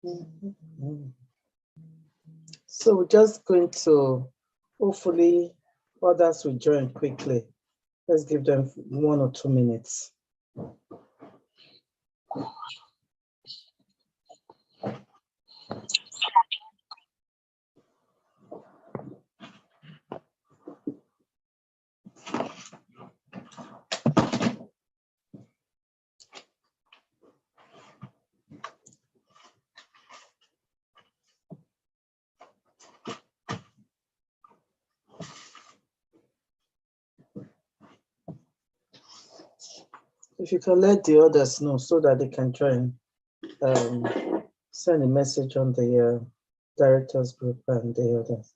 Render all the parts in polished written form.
Mhm. So we're just going to, hopefully others will join quickly. Let's give them 1 or 2 minutes. If you can let the others know so that they can join, send a message on the directors group and the others.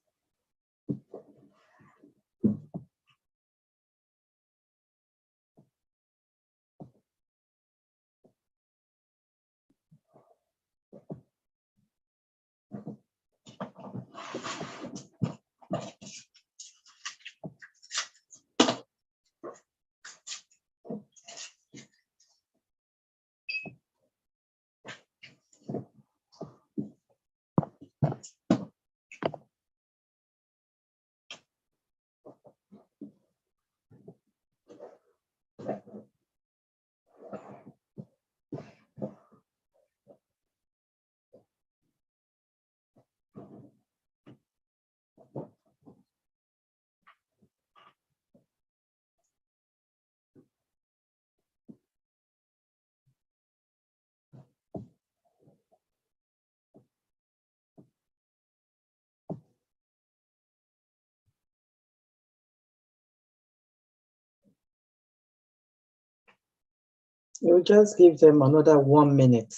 We'll just give them another 1 minute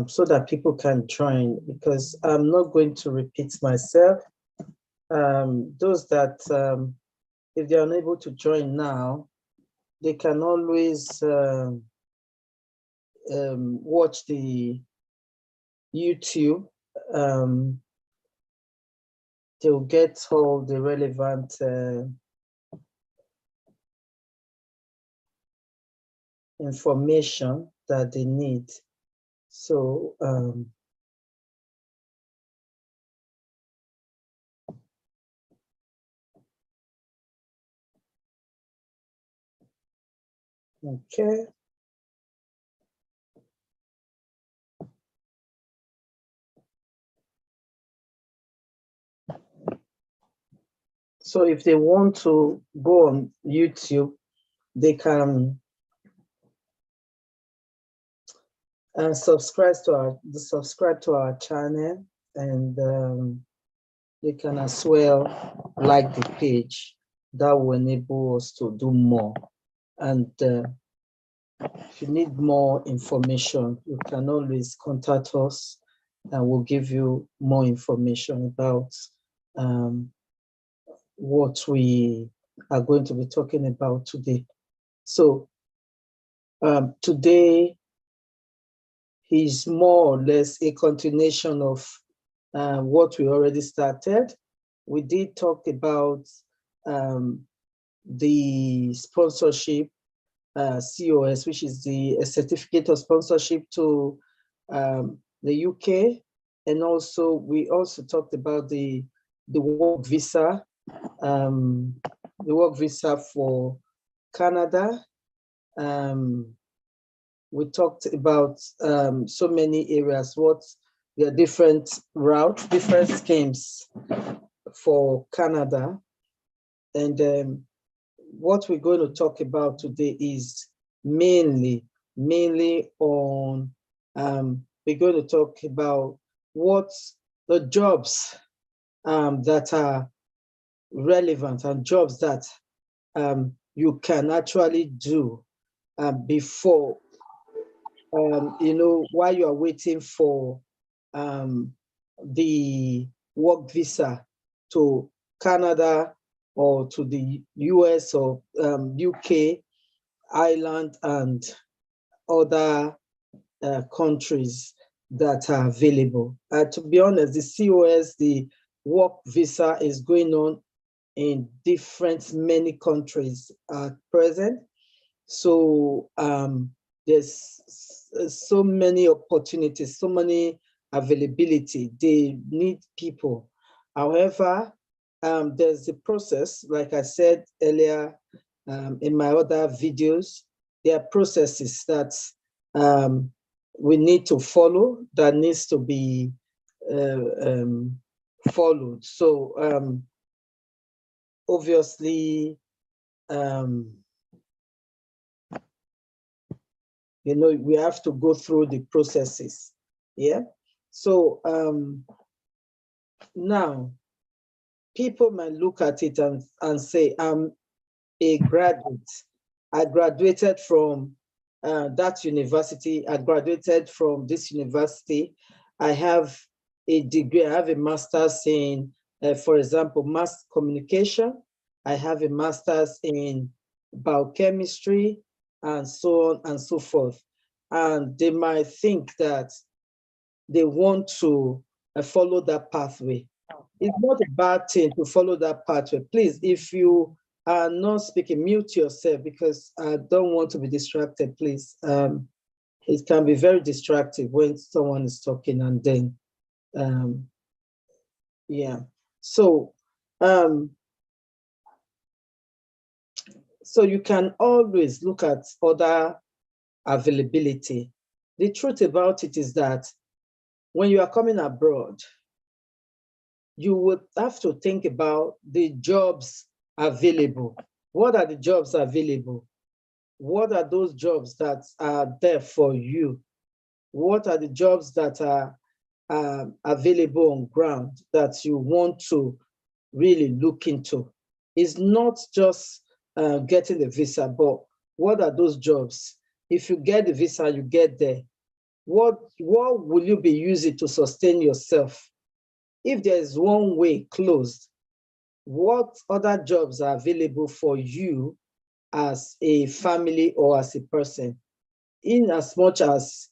so that people can join, because I'm not going to repeat myself. Those that, if they're unable to join now, they can always watch the YouTube. They'll get all the relevant information that they need. So okay. So if they want to go on YouTube, they can subscribe to our channel, and they can as well like the page. That will enable us to do more. And if you need more information, you can always contact us, and we'll give you more information about what we are going to be talking about today. So today is more or less a continuation of what we already started. We did talk about the sponsorship, COS, which is the certificate of sponsorship to the UK. And also, we also talked about the work visa, for Canada. We talked about so many areas, what the different routes, different schemes for Canada. And what we're going to talk about today is mainly on, we're going to talk about what the jobs that are relevant and jobs that you can actually do before, while you are waiting for the work visa to Canada or to the US or UK, Ireland, and other countries that are available. To be honest, the COS, the work visa, is going on in many countries at present. So there's so many opportunities, so many availability. They need people. However, there's a process, like I said earlier in my other videos, there are processes that we need to follow, that needs to be followed. So obviously, we have to go through the processes. Yeah. So now people might look at it and say, I'm a graduate. I graduated from that university. I graduated from this university. I have a degree. I have a master's in, for example, mass communication. I have a master's in biochemistry, and so on and so forth. And they might think that they want to follow that pathway. It's not a bad thing to follow that pathway. Please, if you are not speaking, mute yourself, because I don't want to be distracted, please. It can be very distracting when someone is talking, and then, yeah. So you can always look at other availability. The truth about it is that when you are coming abroad, you would have to think about the jobs available. What are the jobs available? What are those jobs that are there for you? What are the jobs that are available on ground that you want to really look into? It's not just getting the visa, but what are those jobs? If you get the visa, you get there. What will you be using to sustain yourself? If there's one way closed, what other jobs are available for you as a family or as a person? In as much as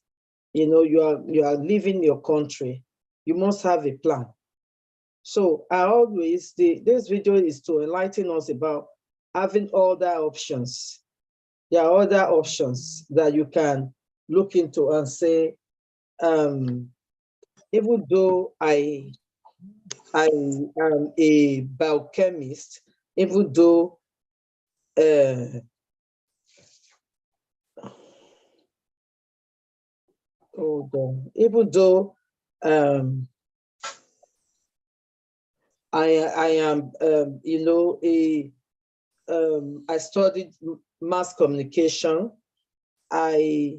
you are leaving your country, you must have a plan. So this video is to enlighten us about having other options. There are other options that you can look into and say, even though I am a biochemist, even though even though I am I studied mass communication. I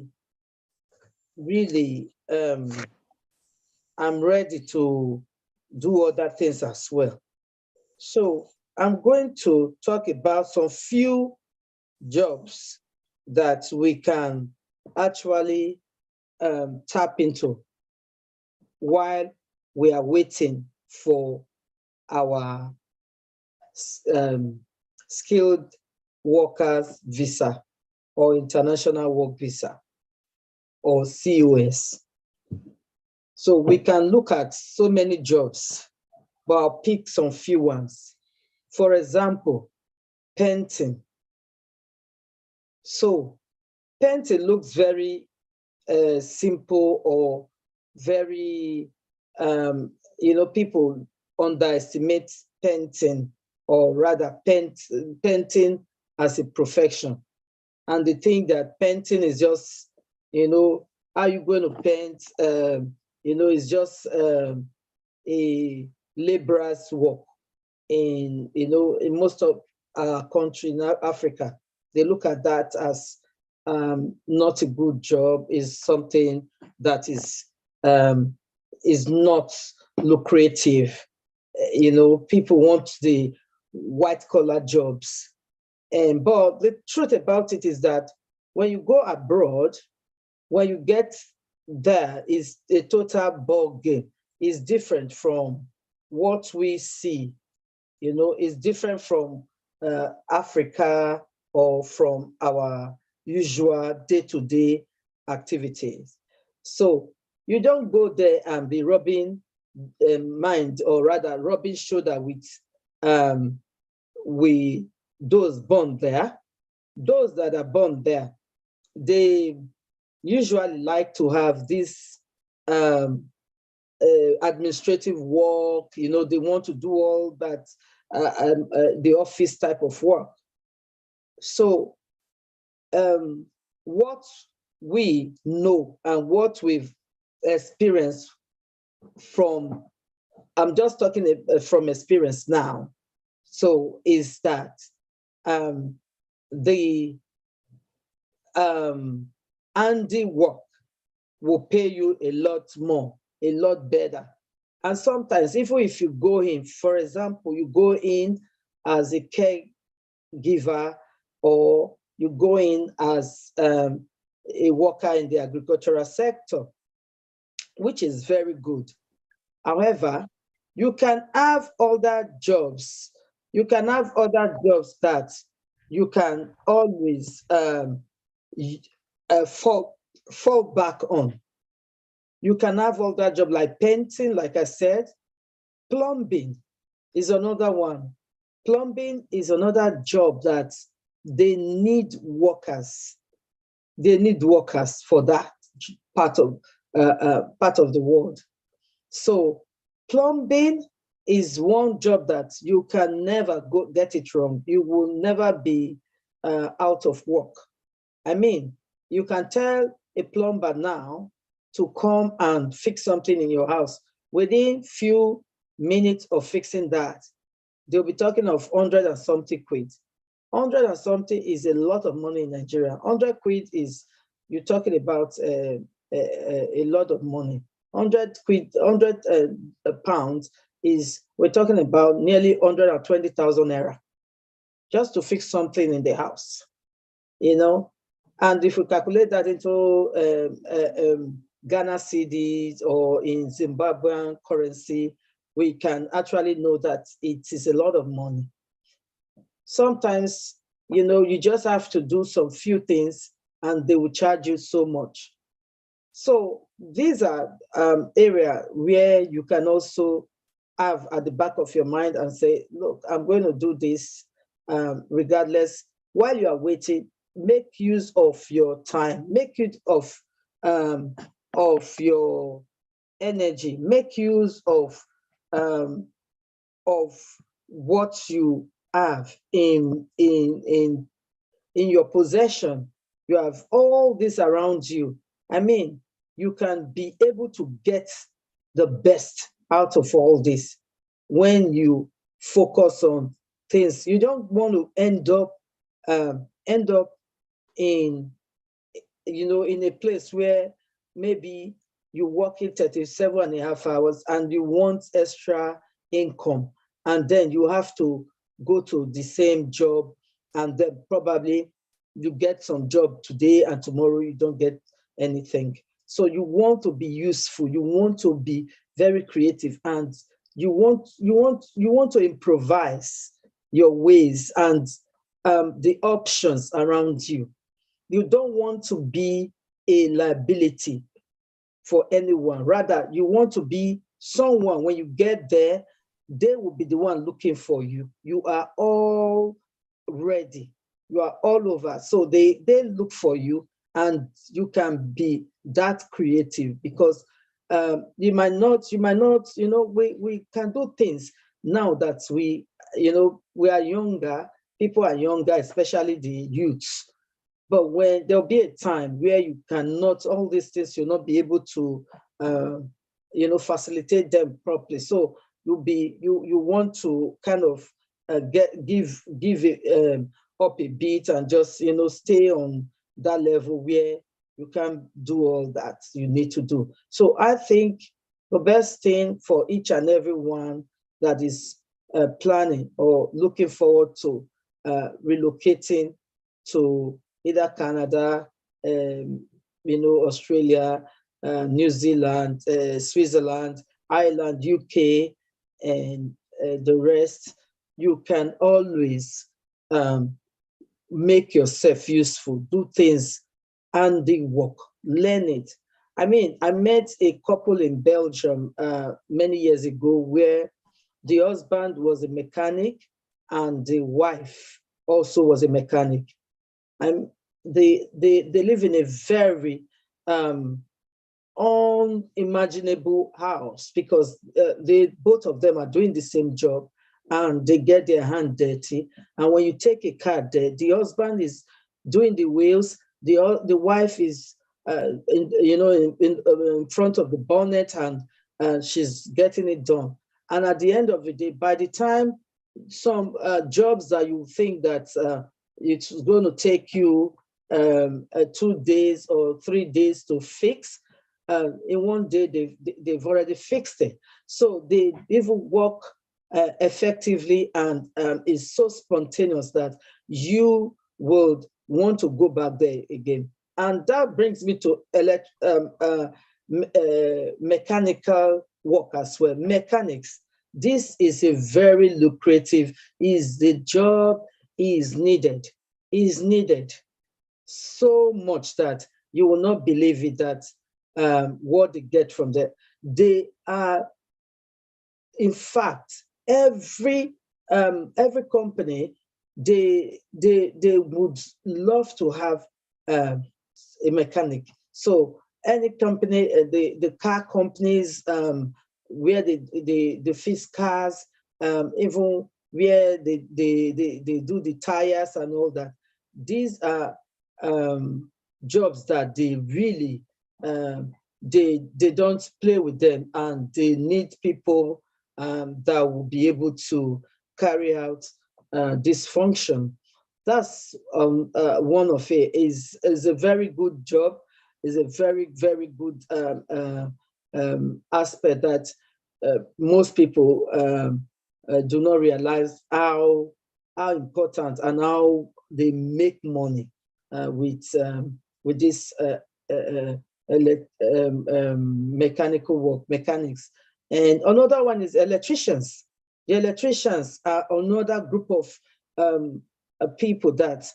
really I'm ready to do other things as well. So I'm going to talk about some few jobs that we can actually tap into while we are waiting for our skilled workers visa or international work visa or COS. So we can look at so many jobs, but I'll pick some few ones. For example, painting. So painting looks very simple, or very, people underestimate painting, or rather painting as a profession. And they think that painting is just, how you going to paint, it's just a laborer's work in most of our country in Africa. They look at that as not a good job, is something that is not lucrative. People want the white collar jobs. But the truth about it is that when you go abroad, when you get there, is a total ball game. It's different from what we see. It's different from Africa, or from our usual day-to-day activities. So you don't go there and be rubbing mind, or rather rubbing shoulder with those born there. Those that are born there, they usually like to have this administrative work, they want to do all that, the office type of work. So what we know and what we've experienced from, I'm just talking from experience now, so is that the handiwork will pay you a lot more, a lot better. And sometimes, even if you go in, for example, you go in as a caregiver, or you go in as a worker in the agricultural sector, which is very good. However, you can have other jobs. You can have other jobs that you can always fall back on. You can have other jobs like painting, like I said. Plumbing is another one. Plumbing is another job that they need workers. They need workers for that part of the world. So plumbing is one job that you can never get it wrong. You will never be out of work. I mean, you can tell a plumber now to come and fix something in your house. Within few minutes of fixing that, they'll be talking of 100 and something quid. 100 and something is a lot of money in Nigeria. 100 quid is, you're talking about a lot of money. 100 quid, 100 pounds is, we're talking about nearly 120,000 naira just to fix something in the house, And if we calculate that into Ghana cedis or in Zimbabwean currency, we can actually know that it is a lot of money. Sometimes, you just have to do some few things and they will charge you so much. So these are areas where you can also have at the back of your mind and say, look, I'm going to do this regardless. While you are waiting, make use of your time, make use of your energy, make use of what you have in your possession. You have all this around you. I mean, you can be able to get the best out of all this when you focus on things. You don't want to end up in in a place where maybe you work in 37.5 hours and you want extra income, and then you have to go to the same job, and then probably you get some job today and tomorrow you don't get anything. So you want to be useful, you want to be very creative, and you want to improvise your ways and the options around you. You don't want to be a liability for anyone. Rather, you want to be someone, when you get there, they will be the one looking for you. You are all ready. You are all over. So they look for you, and you can be that creative, because you might not, we can do things now that we are younger, people are younger, especially the youths. But when there'll be a time where you cannot, all these things, you'll not be able to, facilitate them properly. So you want to kind of give it up a bit and just, stay on that level where you can do all that you need to do. So I think the best thing for each and every one that is planning or looking forward to relocating to either Canada, Australia, New Zealand, Switzerland, Ireland, UK, and the rest, you can always make yourself useful, do things, handiwork, learn it. I mean, I met a couple in Belgium many years ago where the husband was a mechanic and the wife also was a mechanic. And they live in a very unimaginable house because they both of them are doing the same job and they get their hand dirty. And when you take a car there, the husband is doing the wheels, the wife is in front of the bonnet and she's getting it done. And at the end of the day, by the time some jobs that you think that it's going to take you 2 days or 3 days to fix, in one day they've already fixed it. So they even work effectively and is so spontaneous that you would want to go back there again. And that brings me to mechanical work as well. Mechanics. This is a very lucrative, the job is needed so much that you will not believe it that what they get from there. They are, in fact, every company, they would love to have a mechanic. So any company, the car companies, where they fix cars, even where they do the tires and all that. These are jobs that they really they don't play with them, and they need people that will be able to carry out this function. That's one of it. Is a very good job. Is a very, very good aspect that most people do not realize how important and how they make money with this mechanical work, mechanics. And another one is electricians. The electricians are another group of people that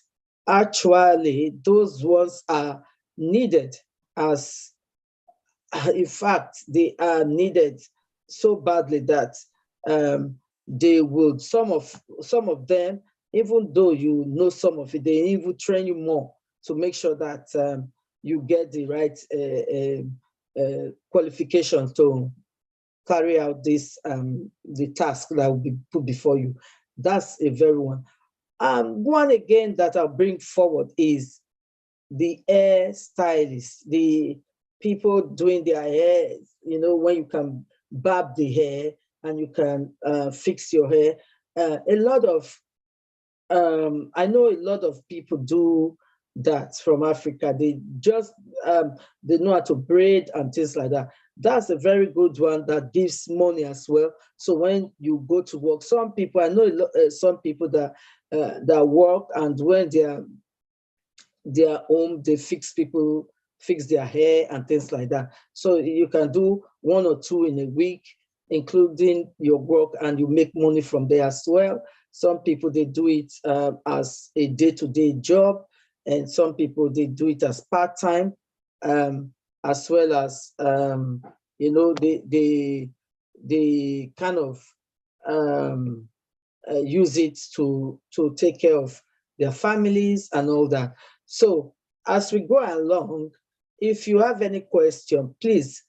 actually those ones are needed as, in fact, they are needed so badly that they would, some of them, even though you know some of it, they even train you more to make sure that you get the right qualifications to carry out this the task that will be put before you. That's a very one. One again that I'll bring forward is the hair stylist, the people doing their hair, when you can barb the hair and you can fix your hair. A lot of, I know a lot of people do that from Africa. They just, they know how to braid and things like that. That's a very good one that gives money as well. So when you go to work, some people, I know some people that work, and when they're home, they fix their hair and things like that. So you can do 1 or 2 in a week, including your work, and you make money from there as well. Some people, they do it as a day-to-day job, and some people, they do it as part-time, as well as, they kind of use it to take care of their families and all that. So as we go along, if you have any question, please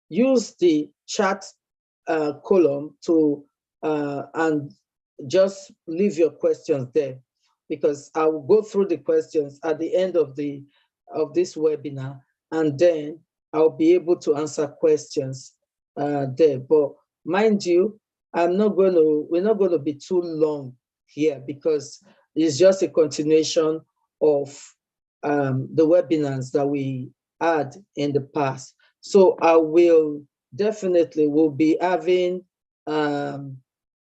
use the chat column to and just leave your questions there, because I will go through the questions at the end of this webinar, and then I'll be able to answer questions there. But mind you, we're not going to be too long here, because it's just a continuation of the webinars that we had in the past. So I will definitely will be having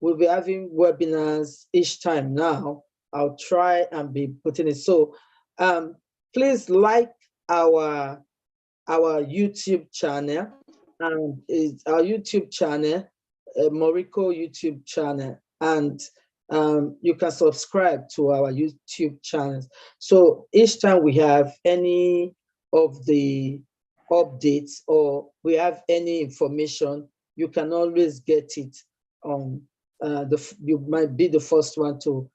webinars each time now. I'll try and be putting it. So please like our YouTube channel, and our YouTube channel, Morocco YouTube channel, and you can subscribe to our YouTube channels. So each time we have any of the updates, or we have any information, you can always get it on you might be the first one to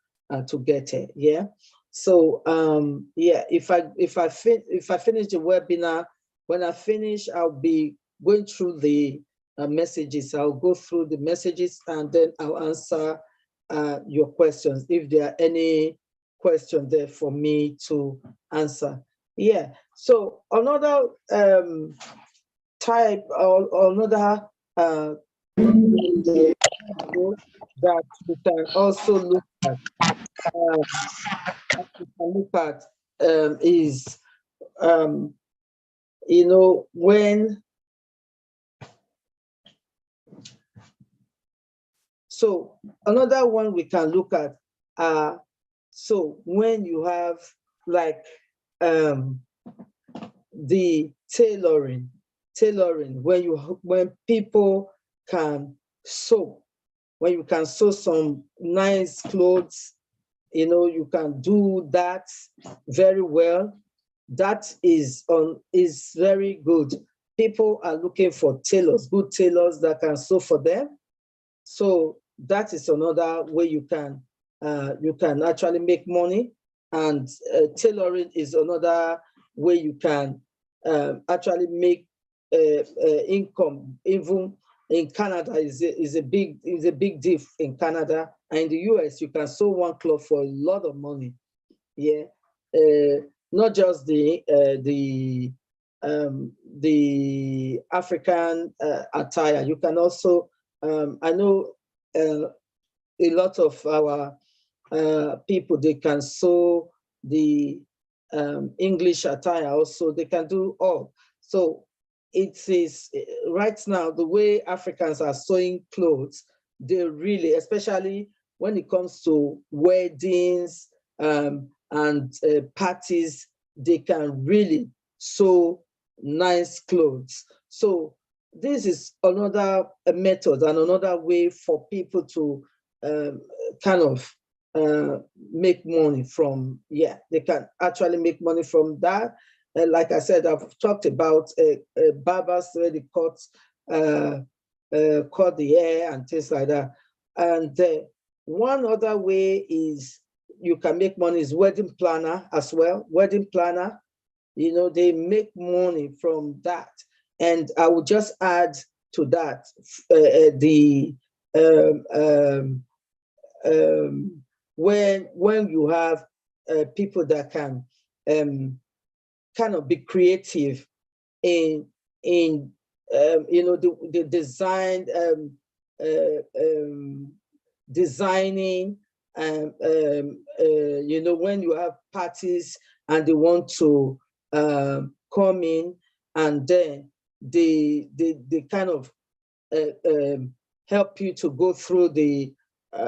get it. Yeah. So yeah, if I finish the webinar When I finish, I'll be going through the messages. I'll go through the messages and then I'll answer your questions if there are any question there for me to answer. Yeah. So another type or another that we can also look at, is when, so another one we can look at, so when you have like the tailoring, when people can sew, when you can sew some nice clothes, you can do that very well. That is very good. People are looking for tailors, good tailors that can sew for them. So that is another way you can actually make money. And tailoring is another way you can actually make income. Even in Canada is a big deal in Canada, and in the US you can sew one cloth for a lot of money. Yeah, not just the African attire. You can also I know a lot of our people, they can sew the English attire also. They can do all. So it is right now the way Africans are sewing clothes. They really, especially when it comes to weddings and parties, they can really sew nice clothes. So this is another method and another way for people to kind of make money from. Yeah, they can actually make money from that. Like I said, I've talked about barbers where they cut the hair and things like that. And one other way is you can make money is wedding planner as well. Wedding planner, they make money from that. And I would just add to that the when you have people that can kind of be creative in the design, designing, when you have parties and they want to come in, and then they kind of help you to go through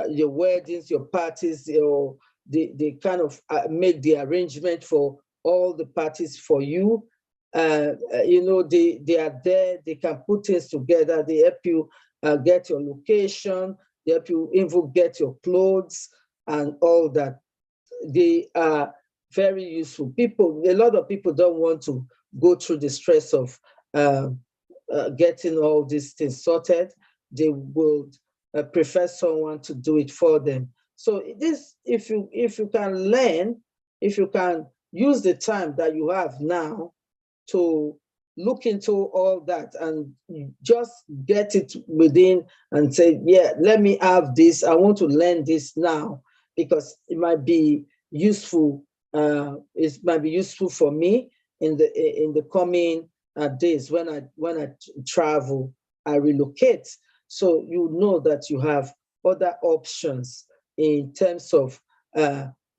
your weddings, your parties, or they kind of make the arrangement for all the parties for you. They are there, they can put things together, they help you get your location, they help you even get your clothes and all that. They are very useful. A lot of people don't want to go through the stress of getting all these things sorted. They would prefer someone to do it for them. So this, if you can learn, if you can use the time that you have now to look into all that and just get it within and say, yeah, let me have this. I want to learn this now because it might be useful. It might be useful for me in the coming days when I travel, I relocate. So you know that you have other options in terms of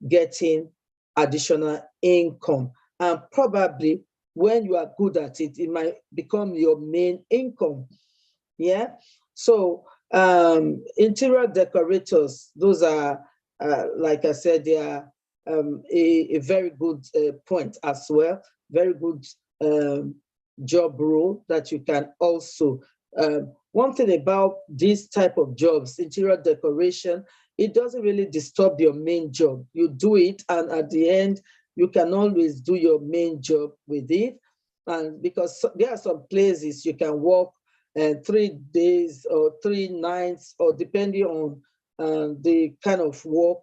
getting additional income. And probably when you are good at it, it might become your main income. Yeah. So interior decorators, those are, like I said, they are a very good point as well. Very good job role that you can also. One thing about this type of jobs, interior decoration, it doesn't really disturb your main job. You do it, and at the end, you can always do your main job with it. And because there are some places you can work 3 days or 3 nights, or depending on the kind of work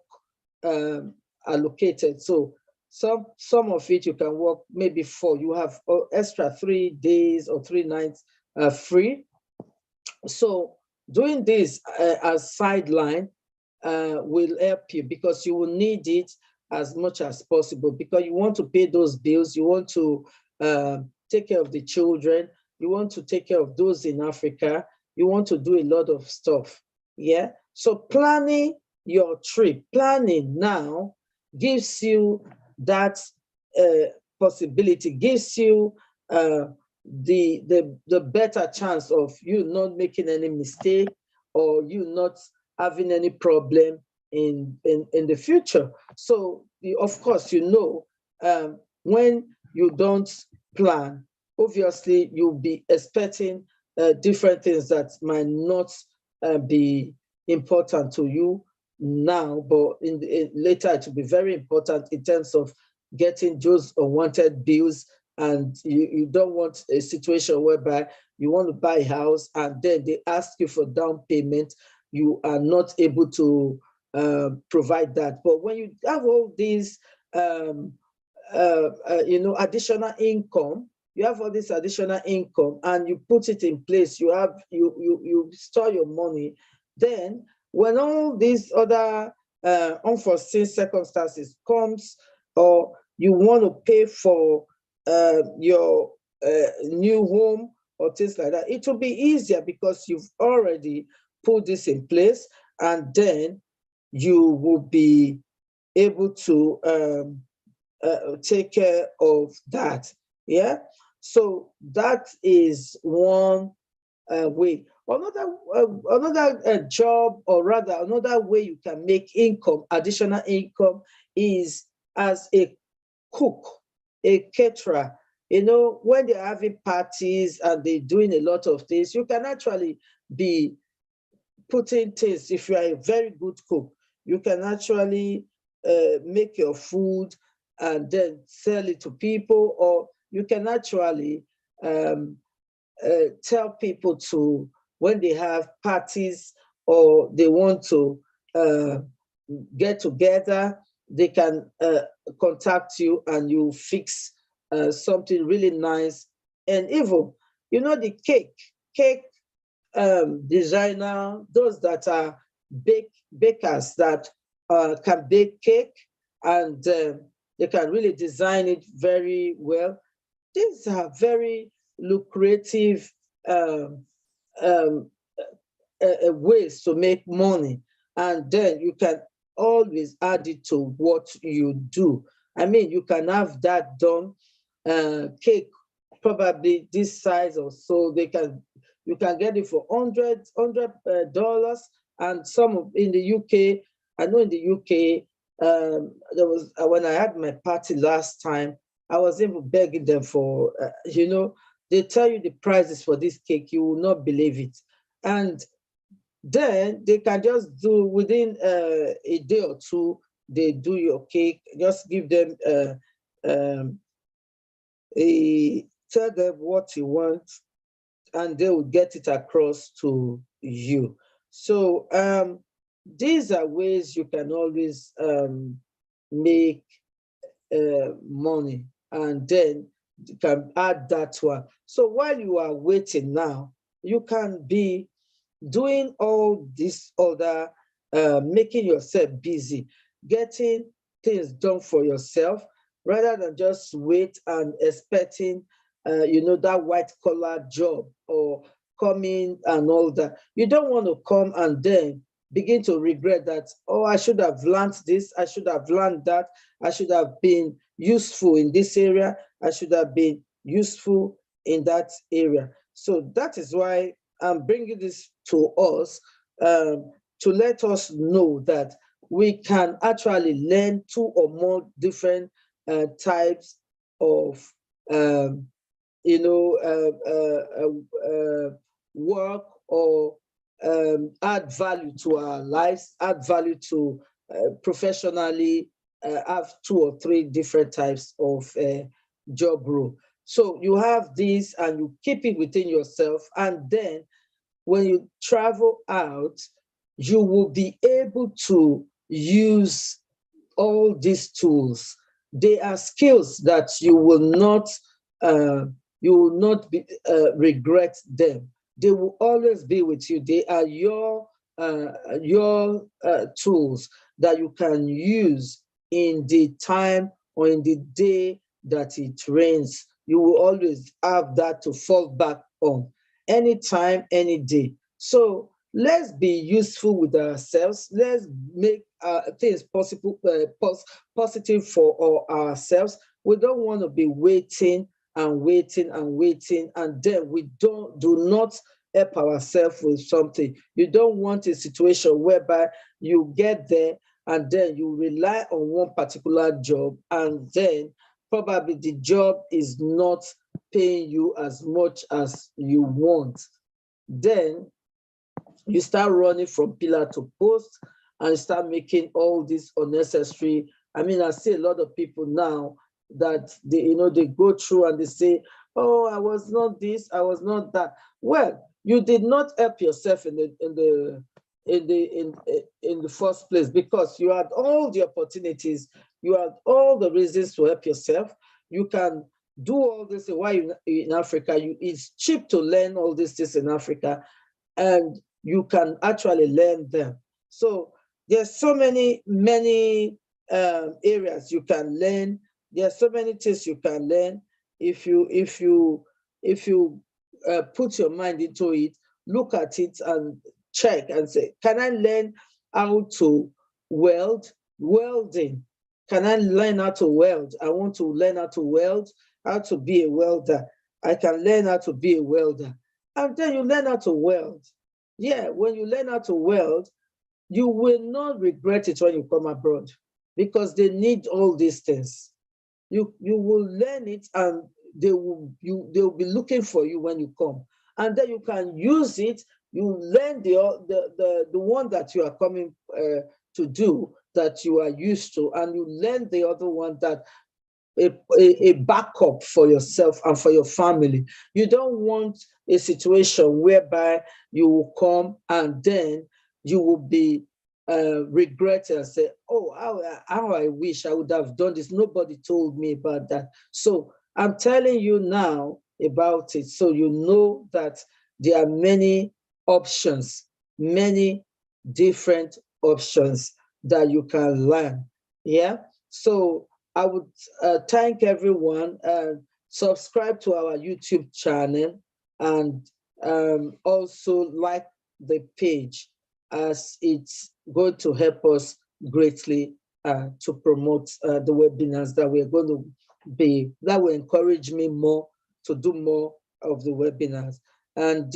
allocated. So Some of it you can work maybe 4. You have extra 3 days or 3 nights free. So doing this as sideline will help you, because you will need it as much as possible, because you want to pay those bills, you want to take care of the children, you want to take care of those in Africa, you want to do a lot of stuff. Yeah. So planning your trip, planning now gives you that possibility, gives you the better chance of you not making any mistake, or you not having any problem in the future. So of course, when you don't plan, obviously you'll be expecting different things that might not be important to you now, but later it will be very important in terms of getting those unwanted bills. And you don't want a situation whereby you want to buy a house and then they ask you for down payment, you are not able to provide that. But when you have all these additional income, you have all this additional income and you put it in place, you store your money, then when all these other unforeseen circumstances comes, or you want to pay for your new home or things like that, it will be easier because you've already put this in place, and then you will be able to take care of that. Yeah. So that is one way. Another job, or rather another way you can make income, additional income, is as a cook, a caterer. When they're having parties and they're doing a lot of things, you can actually be putting things. If you are a very good cook, you can actually make your food and then sell it to people, or you can actually tell people to, when they have parties or they want to get together, they can contact you and you fix something really nice. And even, the cake designer, those that are bakers that can bake cake, and they can really design it very well. These are very lucrative ways to make money, and then you can always add it to what you do. I mean, you can have that done, cake probably this size or so. You can get it for $100, and some in the UK. I know in the UK, there was when I had my party last time, I was even begging them for, they tell you the prices for this cake, you will not believe it. And then they can just do within a day or two, they do your cake. Just give them tell them what you want, and they will get it across to you. So these are ways you can always make money, and then you can add that one. So while you are waiting now, you can be doing all this other, making yourself busy, getting things done for yourself, rather than just wait and expecting, that white collar job or coming and all that. You don't want to come and then begin to regret that, oh, I should have learned this, I should have learned that, I should have been useful in this area, I should have been useful in that area. So that is why I'm bringing this to us, to let us know that we can actually learn 2 or more different types of work, or add value to our lives, add value to professionally, have 2 or 3 different types of job role. So you have this and you keep it within yourself, and then when you travel out, you will be able to use all these tools. They are skills that uh, you will not be, regret them. They will always be with you. They are your tools that you can use in the time or in the day that it rains. You will always have that to fall back on anytime, any day. So let's be useful with ourselves. Let's make things possible, positive for ourselves. We don't want to be waiting and waiting and waiting, and then we do not help ourselves with something. You don't want a situation whereby you get there and then you rely on one particular job, and then probably the job is not paying you as much as you want. Then you start running from pillar to post and start making all this unnecessary. I mean, I see a lot of people now that they go through and they say, oh, I was not this, I was not that. Well, you did not help yourself in the first place, because you had all the opportunities, you had all the reasons to help yourself. You can do all this while in Africa. It's cheap to learn all these things in Africa, and you can actually learn them. So there's so many areas you can learn. There's so many things you can learn if you put your mind into it, look at it and check and say, can I learn how to welding? Can I learn how to weld? I want to learn how to weld, how to be a welder. I can learn how to be a welder. And then you learn how to weld. Yeah, when you learn how to weld, you will not regret it when you come abroad, because they need all these things. You will learn it, and they will be looking for you when you come, and then you can use it. You learn the one that you are coming to do, that you are used to, and you learn the other one, that a backup for yourself and for your family. You don't want a situation whereby you will come and then you will be regret and say, oh, how I wish I would have done this. Nobody told me about that. So I'm telling you now about it, so you know that there are many options, many different options that you can learn. Yeah. So I would thank everyone, and subscribe to our YouTube channel, and also like the page, as it's going to help us greatly to promote the webinars that we're going to that will encourage me more to do more of the webinars. And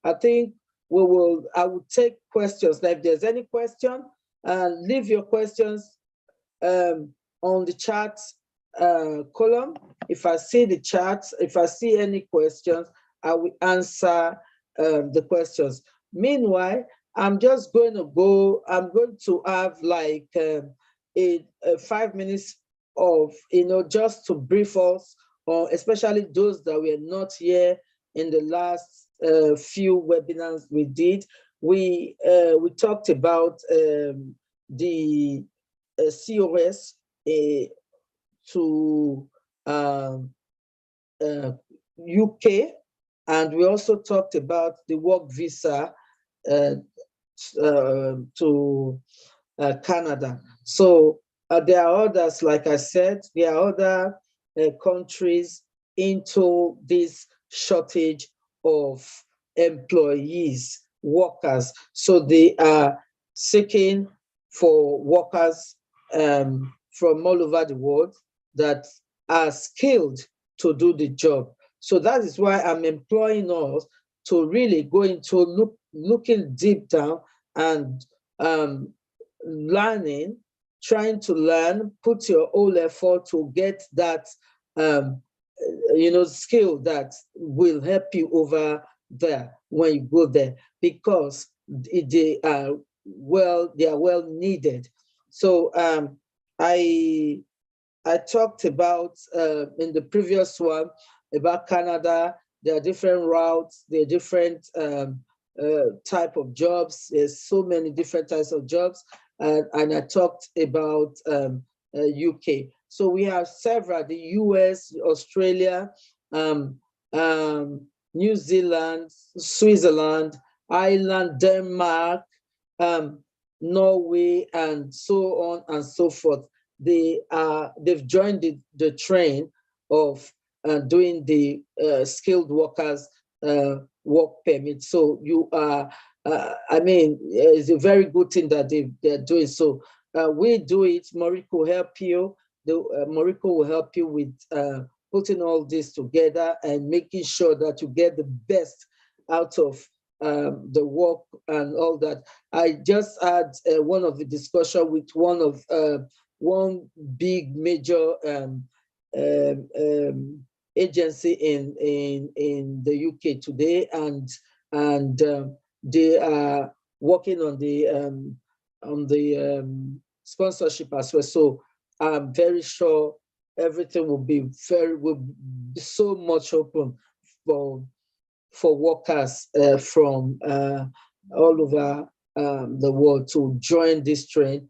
I think I will take questions. Now, if there's any question, leave your questions um, on the chat column. If I see the chat, if I see any questions, I will answer the questions. Meanwhile, I'm going to have like a 5 minutes of, just to brief us, or especially those that were not here in the last few webinars we did. We talked about the COS to UK, and we also talked about the work visa uh, to Canada. So there are others, like I said, there are other countries into this shortage of employees, workers. So they are seeking for workers from all over the world that are skilled to do the job. So that is why I'm employing us to really go into looking deep down and learning, trying to learn, put your whole effort to get that skill that will help you over there when you go there, because they are well needed. So I talked about in the previous one about Canada. There are different routes, there are different type of jobs. There's so many different types of jobs, and I talked about UK. So we have several, the US, Australia, um, um, New Zealand, Switzerland, Ireland, Denmark, um, Norway, and so on and so forth. They've joined the train of doing the skilled workers work permit. So you are, I mean, it's a very good thing that they're doing. So we do it. Moriko will help you. Moriko will help you with putting all this together and making sure that you get the best out of the work and all that. I just had one of the discussion with one big major agency in the UK today, and they are working on the sponsorship as well. So I'm very sure everything will be so much open for workers from all over the world to join this train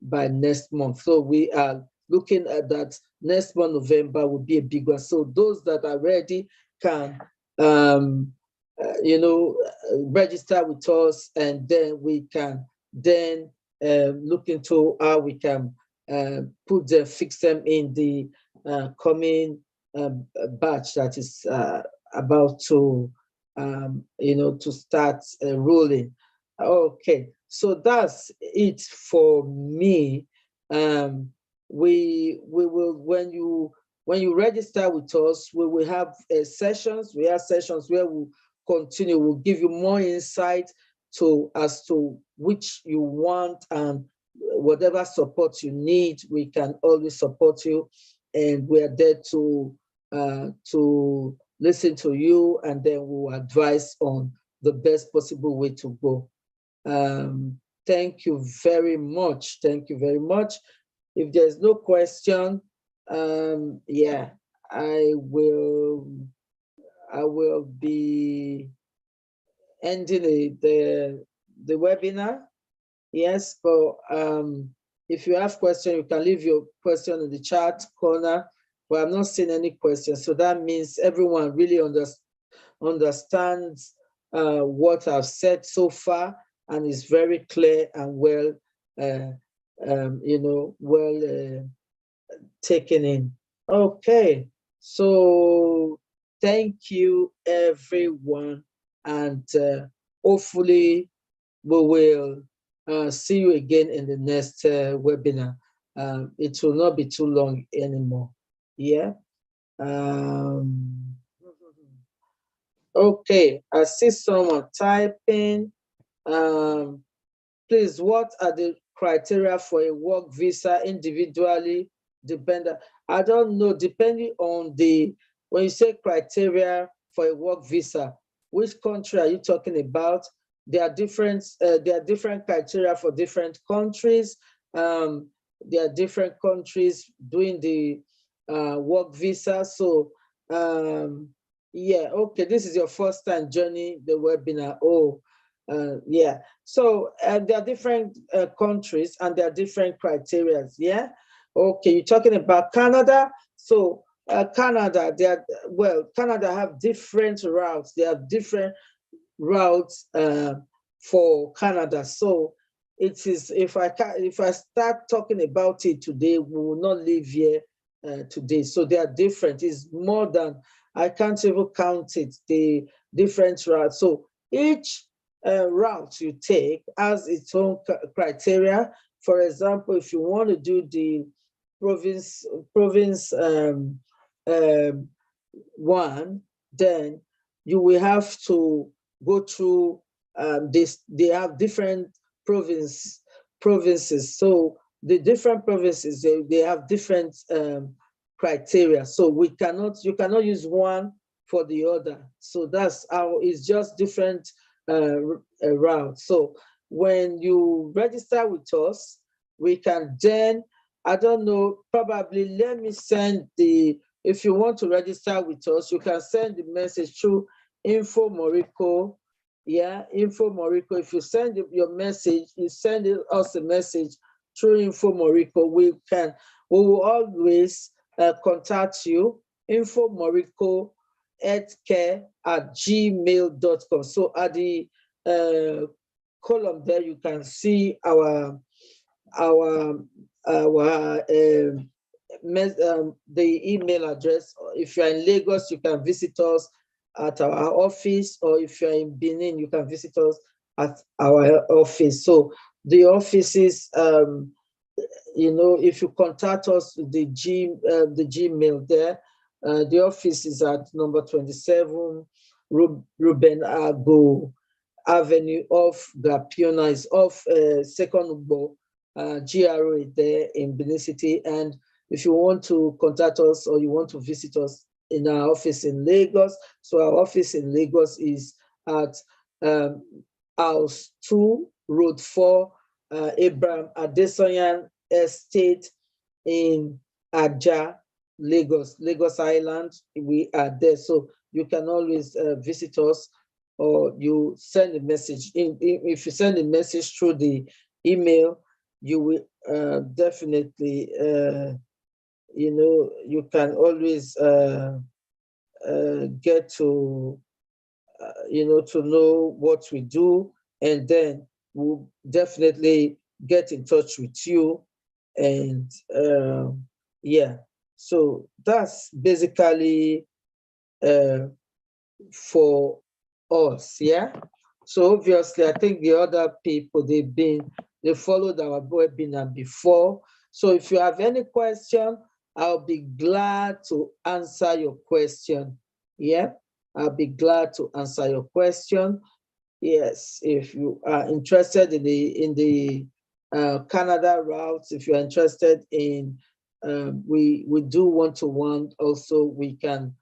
by next month. So we are looking at that. Next month, November, will be a big one. So those that are ready can, register with us, and then we can then look into how we can fix them in the coming batch that is about to, to start rolling. Okay, so that's it for me. We will, when you register with us, we will have sessions. We have sessions where we'll continue. We'll give you more insight as to which you want, and whatever support you need, we can always support you, and we are there to listen to you, and then we'll advise on the best possible way to go. Thank you very much. Thank you very much. If there's no question, yeah, I will be ending the webinar. Yes, but if you have questions, you can leave your question in the chat corner. But I'm not seeing any questions, so that means everyone really understands what I've said so far, and is very clear and well, taken in. Okay, so thank you, everyone, and hopefully we will see you again in the next webinar. It will not be too long anymore. Yeah. Okay, I see someone typing. Please, what are the criteria for a work visa individually dependent? I don't know, depending on when you say criteria for a work visa, which country are you talking about? There are different criteria for different countries. There are different countries doing the work visa. So yeah, okay, this is your first time joining the webinar. Oh, yeah. So there are different countries, and there are different criteria. Yeah. Okay, you're talking about Canada. So Canada, Canada have different routes. They have different routes for Canada. So it is, if I start talking about it today, we will not leave here today. So they are different. It's more than, I can't even count it, the different routes. So each route you take has its own criteria. For example, if you want to do the province one, then you will have to go through this. They have different provinces. So the different provinces, they have different criteria. So you cannot use one for the other. So that's how it's just different routes. So when you register with us, we can then, I don't know, probably let me send if you want to register with us, you can send the message through Info Moriko. Yeah, Info Moriko. If you send your message, you send us a message through Info Moriko. We will always contact you. info.morocco@gmail.com. So at the column there, you can see our the email address. If you're in Lagos, you can visit us at our office, or if you're in Benin, you can visit us at our office. So the offices, if you contact us, the Gmail there, the office is at number 27 Ruben Ago Avenue off Gapiona, is off Second Ugbo, GRA there in Benin City. And if you want to contact us or you want to visit us in our office in Lagos, so our office in Lagos is at House 2, Road 4, Abraham Adesoyan Estate in Aja, Lagos Island. We are there, so you can always visit us, or you send a message. If you send a message through the email, you will definitely, you can always get to, to know what we do, and then we'll definitely get in touch with you. And yeah, so that's basically for us, yeah. So obviously, I think the other people, they followed our webinar before. So if you have any question, I'll be glad to answer your question. Yeah, I'll be glad to answer your question. Yes, if you are interested in the Canada routes, if you're interested in, we do one-to-one also, we can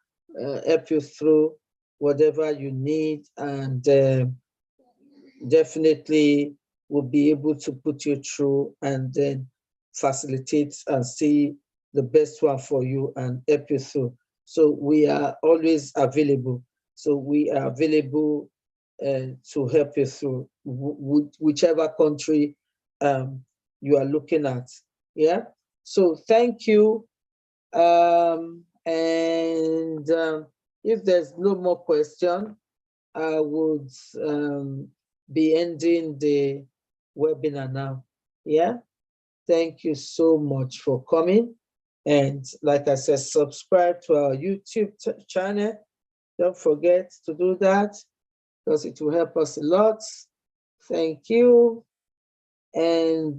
help you through whatever you need, and definitely will be able to put you through and then facilitate and see the best one for you and help you through. So we are always available. So we are available to help you through whichever country you are looking at. Yeah. So thank you. If there's no more question, I would be ending the webinar now. Yeah. Thank you so much for coming. And like I said, subscribe to our YouTube channel. Don't forget to do that, because it will help us a lot. Thank you. And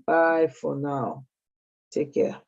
bye for now. Take care.